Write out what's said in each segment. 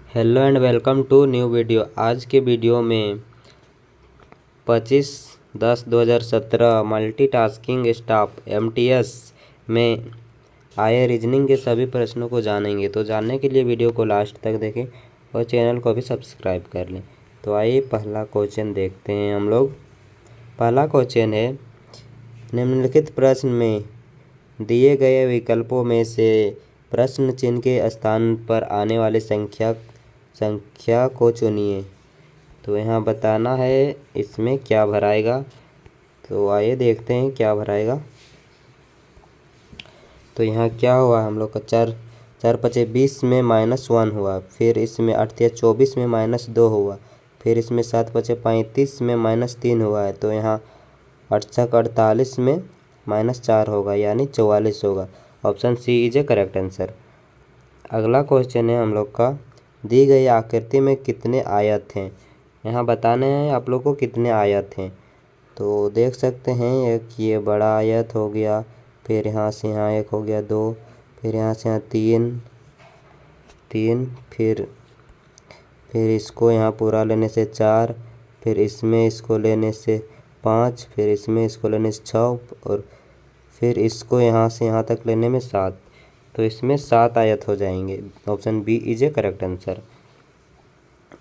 Hello and welcome to new video. आज के video में 25/10/2017 मल्टीटास्किंग स्टाफ MTS में आए रीजनिंग के सभी प्रश्नों को जानेंगे। तो जानने के लिए वीडियो को लास्ट तक देखें और चैनल को भी सब्सक्राइब कर लें। तो आइए पहला क्वेश्चन देखते हैं हम लोग। पहला क्वेश्चन है, निम्नलिखित प्रश्न में दिए गए विकल्पों में से प्रश्न चिन्ह के स्थान पर आने वाली संख्या को चुनिए। तो यहाँ बताना है इसमें क्या भराएगा। तो आइए देखते हैं क्या भराएगा। तो यहाँ क्या हुआ हम लोग का 4×5=20 में -1 हुआ, फिर इसमें 8×3=24 में -2 हुआ, फिर इसमें 7×5=35 में -3 हुआ है। तो यहाँ 8×6=48 में -4 होगा, यानी 44 होगा। Option C is a correct answer. अगला क्वेश्चन है हम लोग का, दी गई आकृति में कितने आयत हैं। यहाँ बताने हैं आप लोग को कितने आयत हैं। तो देख सकते हैं एक ये बड़ा आयत हो गया, फिर यहाँ से यहाँ एक हो गया 2, फिर यहाँ से यहाँ 3, फिर इसको यहाँ पूरा लेने से 4, फिर इसमें इसको लेने से 5, फिर इसमें इसको लेने से 6 और फिर इसको यहाँ से यहाँ तक लेने में 7। तो इसमें 7 आयत हो जाएंगे। Option B is a correct answer.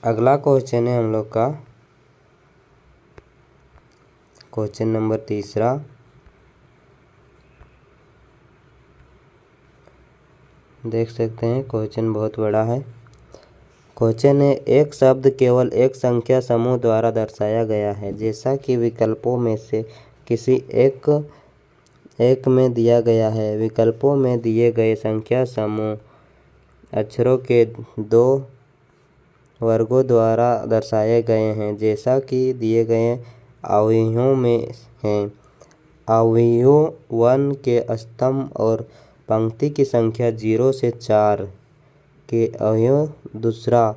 अगला क्वेश्चन है हम लोग का क्वेश्चन नंबर 3। देख सकते हैं क्वेश्चन बहुत बड़ा है। क्वेश्चन है, एक शब्द केवल एक संख्या समूह द्वारा दर्शाया गया है, जैसा कि विकल्पों में से किसी एक में दिया गया है। विकल्पों में दिए गए संख्या समूह अक्षरों के 2 वर्गों द्वारा दर्शाए गए हैं, जैसा कि दिए गए अवयवों में हैं। अवयव 1 के स्तंभ और पंक्ति की संख्या 0 से 4 के अवयव दूसरा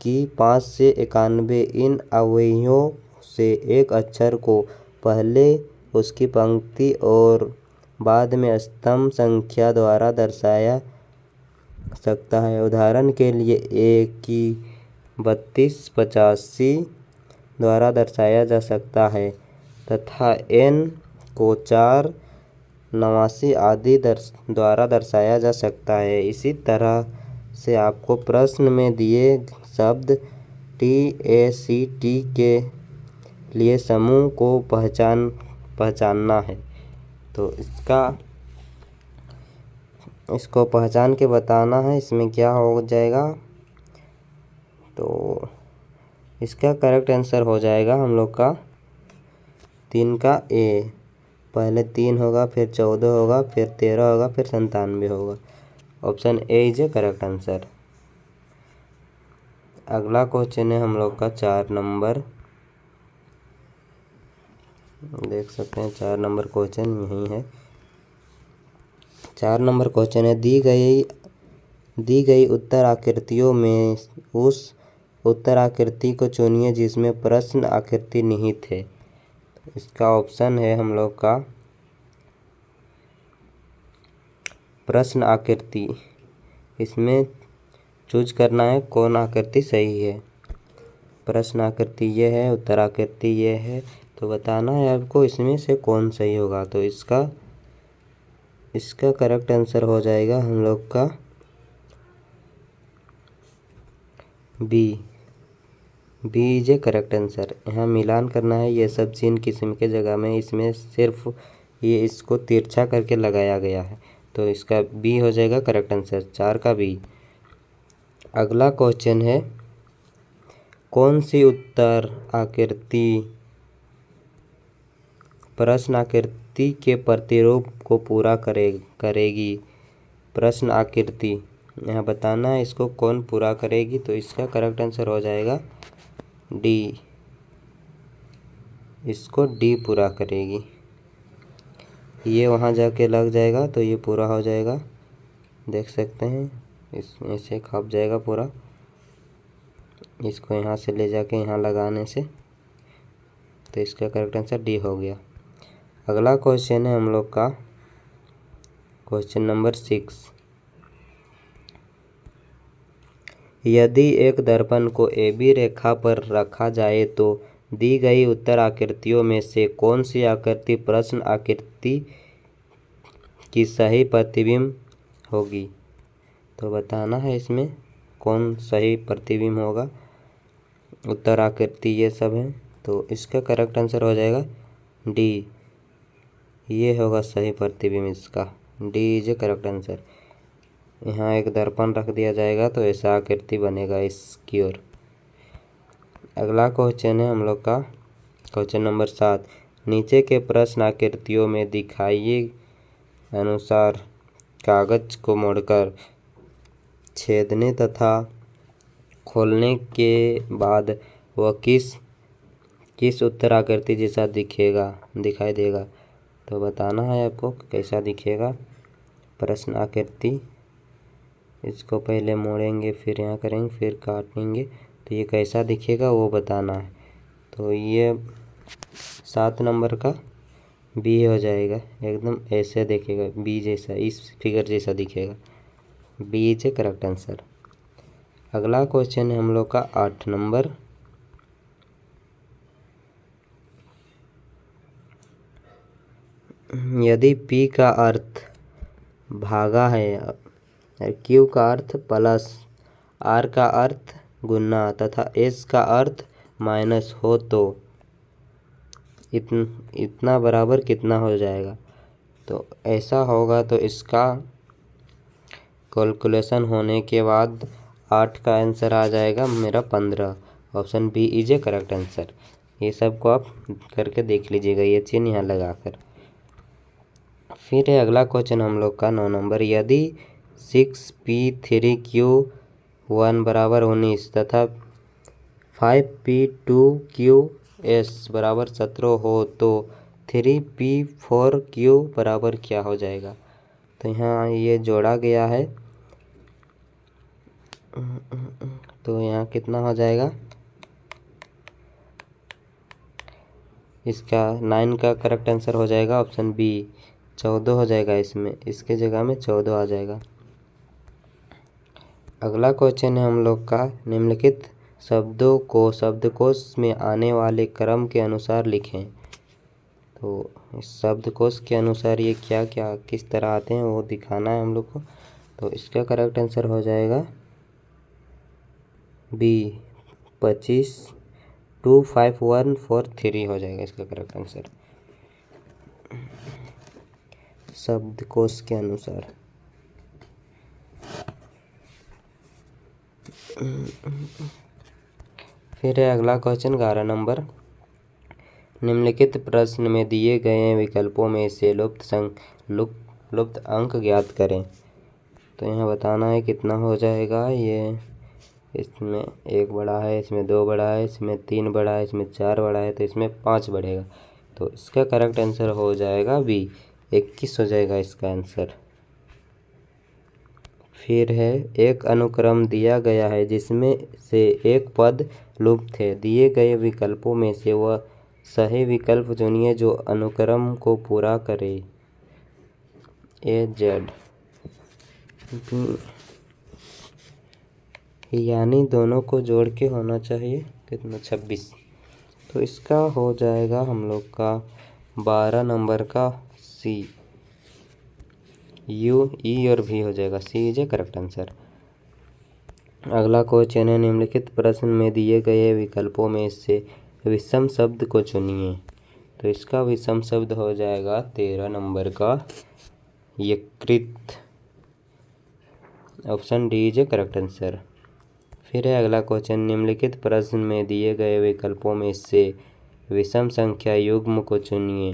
की 5 से 91। इन अवयवों से एक अक्षर को पहले उसकी पंक्ति और बाद में स्तंभ संख्या द्वारा दर्शाया सकता है। उदाहरण के लिए ए की 3285 द्वारा दर्शाया जा सकता है तथा n को 489 आदि द्वारा दर्शाया जा सकता है। इसी तरह से आपको प्रश्न में दिए शब्द TACT के लिए समूह को पहचानना है। तो इसको पहचान के बताना है इसमें क्या हो जाएगा। तो इसका करेक्ट आंसर हो जाएगा हम लोग का 3 का ए। पहले 3 होगा, फिर 14 होगा, फिर 13 होगा, फिर 97 होगा। Option A is a correct answer. अगला क्वेश्चन है हम लोग का 4 नंबर। देख सकते हैं 4 नंबर क्वेश्चन यही है। 4 नंबर क्वेश्चन है, दी गई उत्तर आकृतियों में उस उत्तर आकृति को चुनिए जिसमें प्रश्न आकृति निहित है। इसका ऑप्शन है हम लोग का प्रश्न आकृति। इसमें चूज करना है कौन आकृति सही है। प्रश्न आकृति ये है, उत्तर आकृति ये है। तो बताना है आपको इसमें से कौन सही होगा। तो इसका करेक्ट आंसर हो जाएगा हम लोग का B is a correct answer. यहाँ मिलान करना है ये सब चिन्ह किस्म के जगह में, इसमें सिर्फ ये इसको तिरछा करके लगाया गया है। तो इसका बी हो जाएगा करेक्ट आंसर, 4 का बी। अगला क्वेश्चन है, कौन सी उत्तर आकृति प्रश्न आकृति के प्रतिरूप को पूरा करेगी। प्रश्न आकृति यहाँ बताना है इसको कौन पूरा करेगी। तो इसका करेक्ट आंसर हो जाएगा डी। इसको डी पूरा करेगी। ये वहाँ जाके लग जाएगा तो ये पूरा हो जाएगा। देख सकते हैं इसमें से खप जाएगा पूरा। इसको यहाँ से ले जाके यहाँ लगाने से, तो इसका करेक्ट आंसर डी हो गया। अगला क्वेश्चन है हम लोग का क्वेश्चन नंबर 6। यदि एक दर्पण को AB रेखा पर रखा जाए तो दी गई उत्तर आकृतियों में से कौन सी आकृति प्रश्न आकृति की सही प्रतिबिंब होगी। तो बताना है इसमें कौन सही प्रतिबिंब होगा। उत्तर आकृति ये सब है, तो इसका करेक्ट आंसर हो जाएगा डी, ये होगा सही प्रतिबिंब इसका। D is a correct answer. यहाँ एक दर्पण रख दिया जाएगा तो ऐसा आकृति बनेगा इसकी ओर। अगला क्वेश्चन है हम लोग का क्वेश्चन नंबर 7। नीचे के प्रश्न आकृतियों में दिखाए अनुसार कागज को मोड़कर छेदने तथा खोलने के बाद वह किस उत्तर आकृति जैसा दिखाई देगा। तो बताना है आपको कैसा दिखेगा प्रश्न आकृति। इसको पहले मोड़ेंगे, फिर यहाँ करेंगे, फिर काटेंगे, तो ये कैसा दिखेगा वो बताना है। तो ये 7 नंबर का बी हो जाएगा, एकदम ऐसे दिखेगा, बी जैसा, इस फिगर जैसा दिखेगा। B is a correct answer. अगला क्वेश्चन है हम लोग का 8 नंबर। यदि P का अर्थ भागा है, Q का अर्थ प्लस, R का अर्थ गुना तथा S का अर्थ माइनस हो तो इतना बराबर कितना हो जाएगा। तो ऐसा होगा तो इसका कैलकुलेशन होने के बाद 8 का आंसर आ जाएगा मेरा 15। Option B is a correct answer. ये सब को आप करके देख लीजिएगा, ये चिन्ह यहाँ लगाकर। फिर है अगला क्वेश्चन हम लोग का 9 नंबर। यदि 6P3Q1 बराबर 19 तथा 5P2QS बराबर 17 हो तो 3P4Q बराबर क्या हो जाएगा। तो यहाँ ये जोड़ा गया है, तो यहाँ कितना हो जाएगा। इसका 9 का करेक्ट आंसर हो जाएगा ऑप्शन बी, 14 हो जाएगा। इसमें इसके जगह में 14 आ जाएगा। अगला क्वेश्चन है हम लोग का निम्नलिखित शब्दों को शब्दकोश में आने वाले क्रम के अनुसार लिखें। तो इस शब्दकोश के अनुसार ये क्या क्या किस तरह आते हैं वो दिखाना है हम लोग को। तो इसका करेक्ट आंसर हो जाएगा बी, 25 2 5 1 4 3 हो जाएगा इसका करेक्ट आंसर शब्दकोश के अनुसार। फिर है अगला क्वेश्चन 11 नंबर। निम्नलिखित प्रश्न में दिए गए विकल्पों में से लुप्त अंक ज्ञात करें। तो यहाँ बताना है कितना हो जाएगा। ये इसमें 1 बड़ा है, इसमें 2 बड़ा है, इसमें 3 बड़ा है, इसमें 4 बड़ा है, तो इसमें 5 बढ़ेगा। तो इसका करेक्ट आंसर हो जाएगा बी, 21 हो जाएगा इसका आंसर। फिर है एक अनुक्रम दिया गया है जिसमें से एक पद लुप्त है। दिए गए विकल्पों में से वह सही विकल्प चुनिए जो अनुक्रम को पूरा करे। AZ यानी दोनों को जोड़ के होना चाहिए कितना 26। तो इसका हो जाएगा हम लोग का 12 नंबर का सी, U E और V हो जाएगा। सी इज ए करेक्ट आंसर। अगला क्वेश्चन है निम्नलिखित प्रश्न में दिए गए विकल्पों में से विषम शब्द को चुनिए। तो इसका विषम शब्द हो जाएगा 13 नंबर का यकृत। Option D is a correct answer. फिर है अगला क्वेश्चन निम्नलिखित प्रश्न में दिए गए विकल्पों में से विषम संख्या युग्म को चुनिए।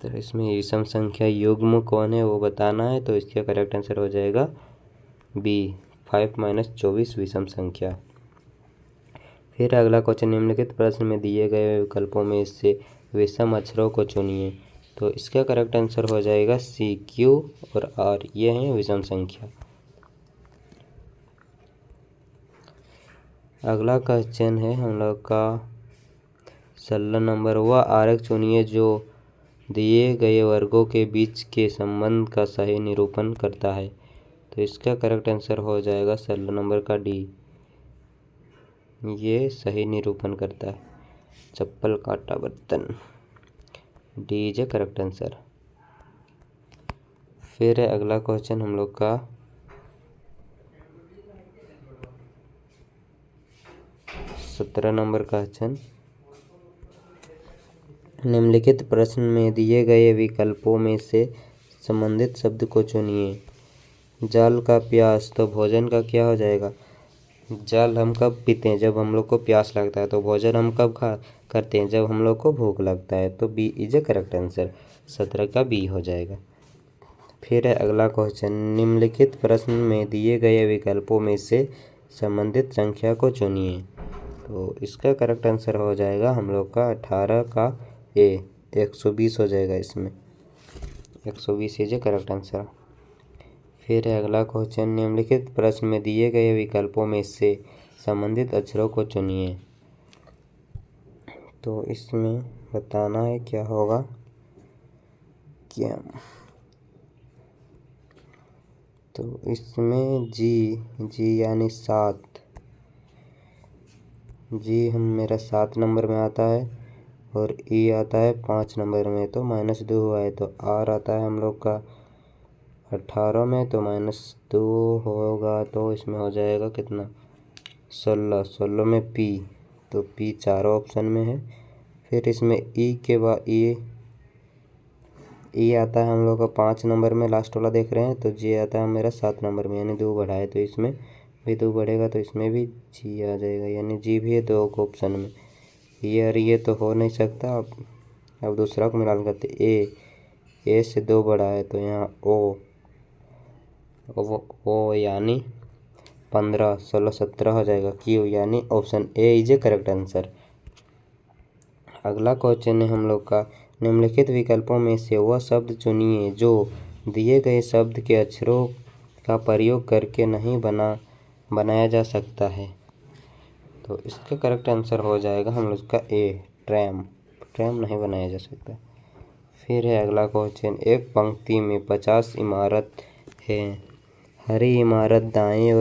तो इसमें विषम संख्या युग्म कौन है वो बताना है। तो इसका करेक्ट आंसर हो जाएगा बी, 5 - 24 विषम संख्या। फिर अगला क्वेश्चन निम्नलिखित प्रश्न में दिए गए विकल्पों में से विषम अक्षरों को चुनिए। तो इसका करेक्ट आंसर हो जाएगा सी, Q और R, ये हैं विषम संख्या। अगला क्वेश्चन है हम लोग का 16 नंबर। वह आरेख चुनिए जो दिए गए वर्गों के बीच के संबंध का सही निरूपण करता है। तो इसका करेक्ट आंसर हो जाएगा 16 नंबर का डी। ये सही निरूपण करता है। चप्पल काटा बर्तन, D is a correct answer. फिर है अगला क्वेश्चन हम लोग का 17 नंबर का क्वेश्चन। निम्नलिखित प्रश्न में दिए गए विकल्पों में से संबंधित शब्द को चुनिए। जल का प्यास, तो भोजन का क्या हो जाएगा? जल हम कब पीते हैं? जब हम लोग को प्यास लगता है। तो भोजन हम कब करते हैं? जब हम लोग को भूख लगता है। तो B is a correct answer. 17 का बी हो जाएगा। फिर है अगला क्वेश्चन। निम्नलिखित प्रश्न में दिए गए विकल्पों में से संबंधित संख्या को चुनिए। तो इसका करेक्ट आंसर हो जाएगा हम लोग का 18 का ए, 120 हो जाएगा इसमें। 120 इज ए करेक्ट आंसर। फिर है अगला क्वेश्चन। निम्नलिखित प्रश्न में दिए गए विकल्पों में से संबंधित अक्षरों को चुनिए। तो इसमें बताना है क्या होगा क्या। तो इसमें जी यानी 7, जी मेरा 7 नंबर में आता है और ई आता है 5 नंबर में। तो -2 हुआ है। तो आर आता है हम लोग का 18 में। तो -2 होगा तो इसमें हो जाएगा कितना? 16 में पी। तो पी चारों ऑप्शन में है। फिर इसमें ई के बाद ई आता है हम लोग का 5 नंबर में, लास्ट वाला देख रहे हैं। तो जी आता है मेरा 7 नंबर में, यानी 2 बढ़ा है। तो इसमें भी 2 बढ़ेगा तो इसमें भी जी आ जाएगा, यानी जी भी है 2 ऑप्शन में। ये और ये तो हो नहीं सकता। अब दूसरा को मिलान करते। ए से 2 बढ़ा है तो यहाँ ओ यानी 15, 16, 17 हो जाएगा। क्यू यानी option A is a correct answer. अगला क्वेश्चन है हम लोग का। निम्नलिखित विकल्पों में से वह शब्द चुनिए जो दिए गए शब्द के अक्षरों का प्रयोग करके नहीं बनाया जा सकता है। तो इसका करेक्ट आंसर हो जाएगा हम लोग का ए, ट्रैम नहीं बनाया जा सकता। फिर है अगला क्वेश्चन। एक पंक्ति में 50 इमारत है। हरी इमारत दाएं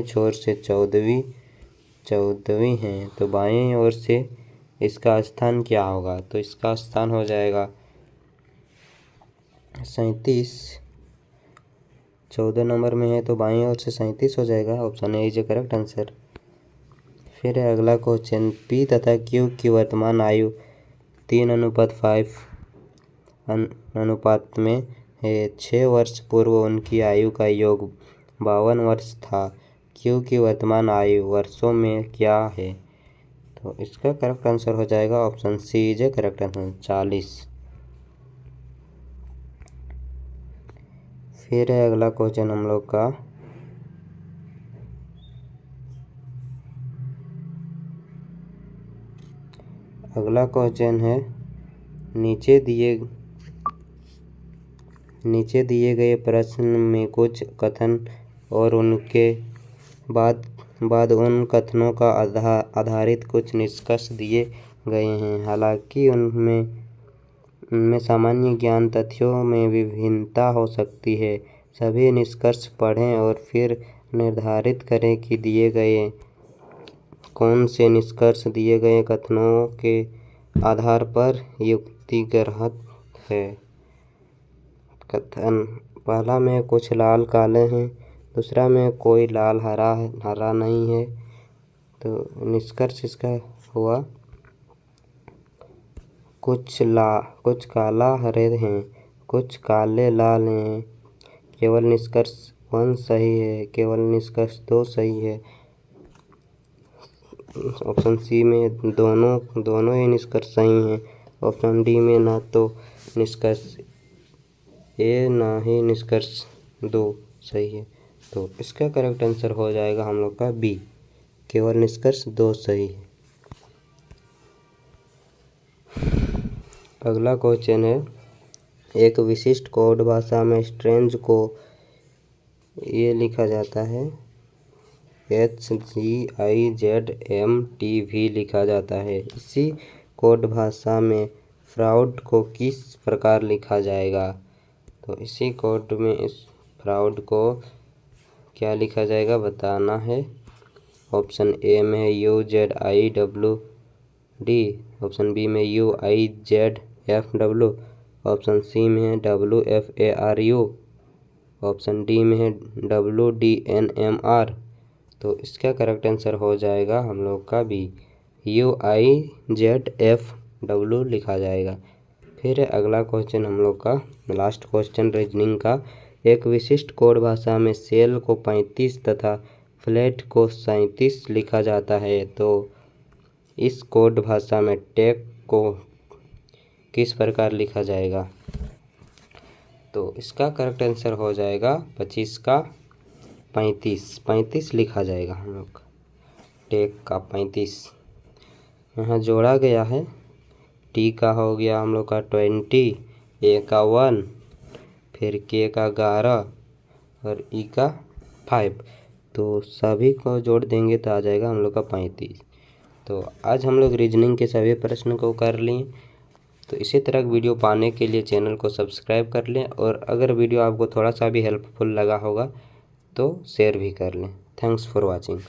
छोर से 14वीं है। तो बाएं ओर से इसका स्थान क्या होगा? तो इसका स्थान हो जाएगा 37। 14 नंबर में है तो बाएं ओर से 37 हो जाएगा। Option A is a correct answer. फिर है अगला क्वेश्चन। पी तथा क्यू की वर्तमान आयु 3:5 अनुपात में है। 6 वर्ष पूर्व उनकी आयु का योग 52 वर्ष था। क्यू की वर्तमान आयु वर्षों में क्या है? तो इसका करेक्ट आंसर हो जाएगा option C is a correct answer, 40। फिर है अगला क्वेश्चन हम लोग का अगला क्वेश्चन है। नीचे दिए गए प्रश्न में कुछ कथन और उनके बाद उन कथनों का आधारित कुछ निष्कर्ष दिए गए हैं। हालांकि उनमें सामान्य ज्ञान तथ्यों में विभिन्नता हो सकती है। सभी निष्कर्ष पढ़ें और फिर निर्धारित करें कि दिए गए कौन से निष्कर्ष दिए गए कथनों के आधार पर युक्तिगत है। कथन पहला में कुछ लाल काले हैं, दूसरा में कोई लाल हरा नहीं है। तो निष्कर्ष इसका हुआ कुछ काला हरे हैं, कुछ काले लाल हैं। केवल निष्कर्ष 1 सही है, केवल निष्कर्ष 2 सही है। ऑप्शन सी में दोनों ही निष्कर्ष सही हैं। ऑप्शन डी में ना तो निष्कर्ष ए ना ही निष्कर्ष 2 सही है। तो इसका करेक्ट आंसर हो जाएगा हम लोग का बी, केवल निष्कर्ष 2 सही है। अगला क्वेश्चन है। एक विशिष्ट कोड भाषा में स्ट्रेंज को ये लिखा जाता है HGIZMT लिखा जाता है। इसी कोड भाषा में फ्राउड को किस प्रकार लिखा जाएगा? तो इसी कोड में इस क्राउड को क्या लिखा जाएगा बताना है। ऑप्शन ए में है UZIWD, ऑप्शन बी में UIZFW, ऑप्शन सी में है WFARU, ऑप्शन डी में है WDNMR। तो इसका करेक्ट आंसर हो जाएगा हम लोग का बी, UIZFW लिखा जाएगा। फिर अगला क्वेश्चन हम लोग का लास्ट क्वेश्चन रीजनिंग का। एक विशिष्ट कोड भाषा में सेल को 35 तथा फ्लैट को 37 लिखा जाता है, तो इस कोड भाषा में टैग को किस प्रकार लिखा जाएगा। तो इसका करेक्ट आंसर हो जाएगा 25 का 35 लिखा जाएगा हम लोग का, टैग का 35 यहाँ जोड़ा गया है। टी का हो गया हम लोग का 20, ए का 1, फिर के का 11 और ई का 5। तो सभी को जोड़ देंगे तो आ जाएगा हम लोग का 35। तो आज हम लोग रीजनिंग के सभी प्रश्न को कर लिए। तो इसी तरह वीडियो पाने के लिए चैनल को सब्सक्राइब कर लें, और अगर वीडियो आपको थोड़ा सा भी हेल्पफुल लगा होगा तो शेयर भी कर लें। Thanks for watching.